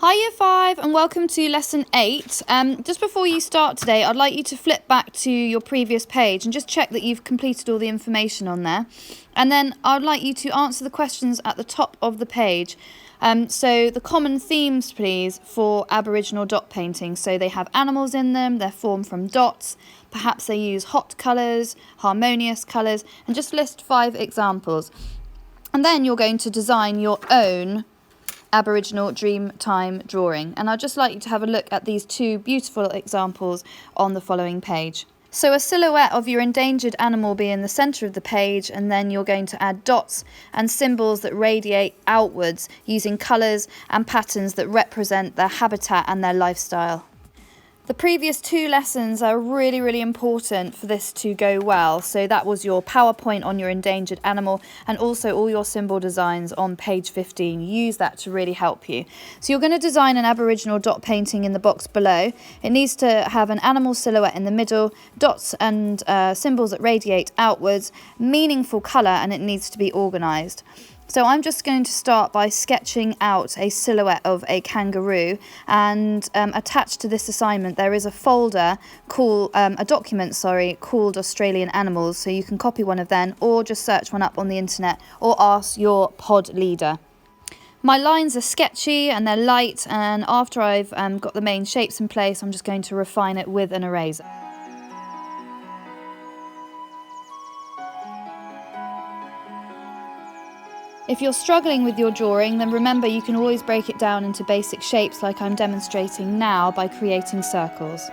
Hi Year 5 and welcome to Lesson 8. Just before you start today, I'd like you to flip back to your previous page and just check that you've completed all the information on there. And then I'd like you to answer the questions at the top of the page. So the common themes, please, for Aboriginal dot painting. So they have animals in them, they're formed from dots, perhaps they use hot colours, harmonious colours, and just list 5 examples. And then you're going to design your own Aboriginal Dreamtime drawing, and I'd just like you to have a look at these 2 beautiful examples on the following page. So a silhouette of your endangered animal will be in the centre of the page, and then you're going to add dots and symbols that radiate outwards using colours and patterns that represent their habitat and their lifestyle. The previous 2 lessons are really important for this to go well. So that was your PowerPoint on your endangered animal and also all your symbol designs on page 15. Use that to really help you. So you're going to design an Aboriginal dot painting in the box below. It needs to have an animal silhouette in the middle, dots and symbols that radiate outwards, meaningful colour, and it needs to be organised. So I'm just going to start by sketching out a silhouette of a kangaroo, and attached to this assignment there is a folder called, a document called Australian Animals, so you can copy one of them or just search one up on the internet or ask your pod leader. My lines are sketchy and they're light, and after I've got the main shapes in place, I'm just going to refine it with an eraser. If you're struggling with your drawing, then remember you can always break it down into basic shapes like I'm demonstrating now by creating circles.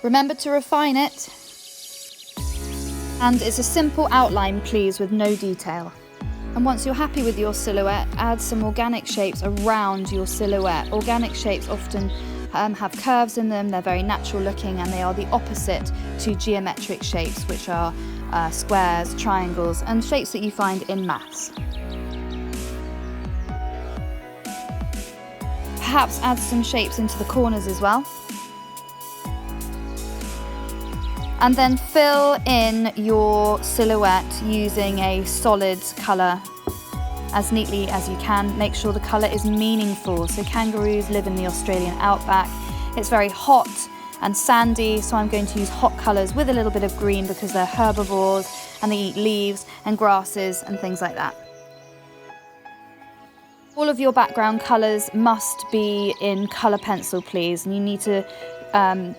Remember to refine it. And it's a simple outline, please, with no detail. And once you're happy with your silhouette, add some organic shapes around your silhouette. Organic shapes often have curves in them, they're very natural looking, and they are the opposite to geometric shapes, which are squares, triangles, and shapes that you find in maths. Perhaps add some shapes into the corners as well. And then fill in your silhouette using a solid colour as neatly as you can. Make sure the colour is meaningful. So kangaroos live in the Australian outback. It's very hot and sandy, so I'm going to use hot colours with a little bit of green because they're herbivores and they eat leaves and grasses and things like that. All of your background colours must be in colour pencil, please, and you need to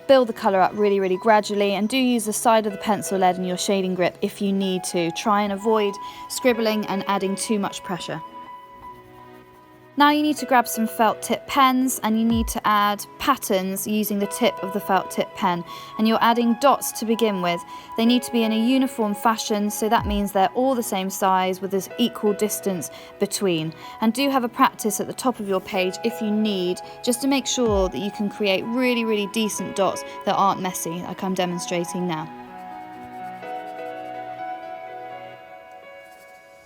build the colour up really gradually, and do use the side of the pencil lead in your shading grip if you need to. Try and avoid scribbling and adding too much pressure. Now you need to grab some felt tip pens, and you need to add patterns using the tip of the felt tip pen, and you're adding dots to begin with. They need to be in a uniform fashion, so that means they're all the same size with this equal distance between. And do have a practice at the top of your page if you need, just to make sure that you can create really decent dots that aren't messy, like I'm demonstrating now.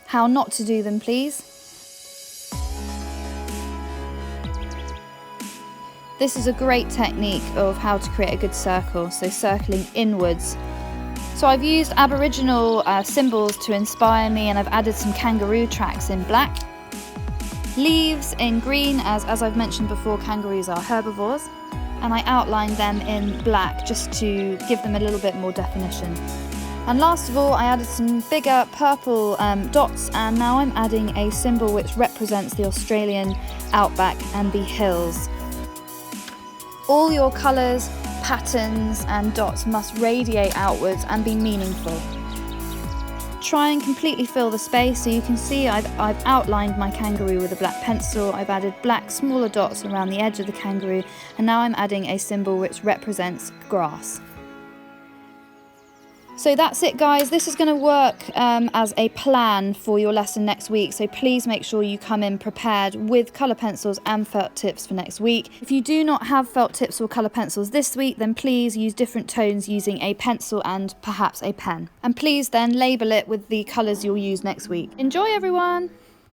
How not to do them, please. This is a great technique of how to create a good circle, so circling inwards. So I've used Aboriginal symbols to inspire me, and I've added some kangaroo tracks in black. Leaves in green, as I've mentioned before, kangaroos are herbivores. And I outlined them in black just to give them a little bit more definition. And last of all, I added some bigger purple dots, and now I'm adding a symbol which represents the Australian outback and the hills. All your colours, patterns and dots must radiate outwards and be meaningful. Try and completely fill the space. So you can see I've outlined my kangaroo with a black pencil. I've added black smaller dots around the edge of the kangaroo, and now I'm adding a symbol which represents grass. So that's it, guys. This is going to work as a plan for your lesson next week, so please make sure you come in prepared with colour pencils and felt tips for next week. If you do not have felt tips or colour pencils this week, then please use different tones using a pencil and perhaps a pen. And please then label it with the colours you'll use next week. Enjoy, everyone!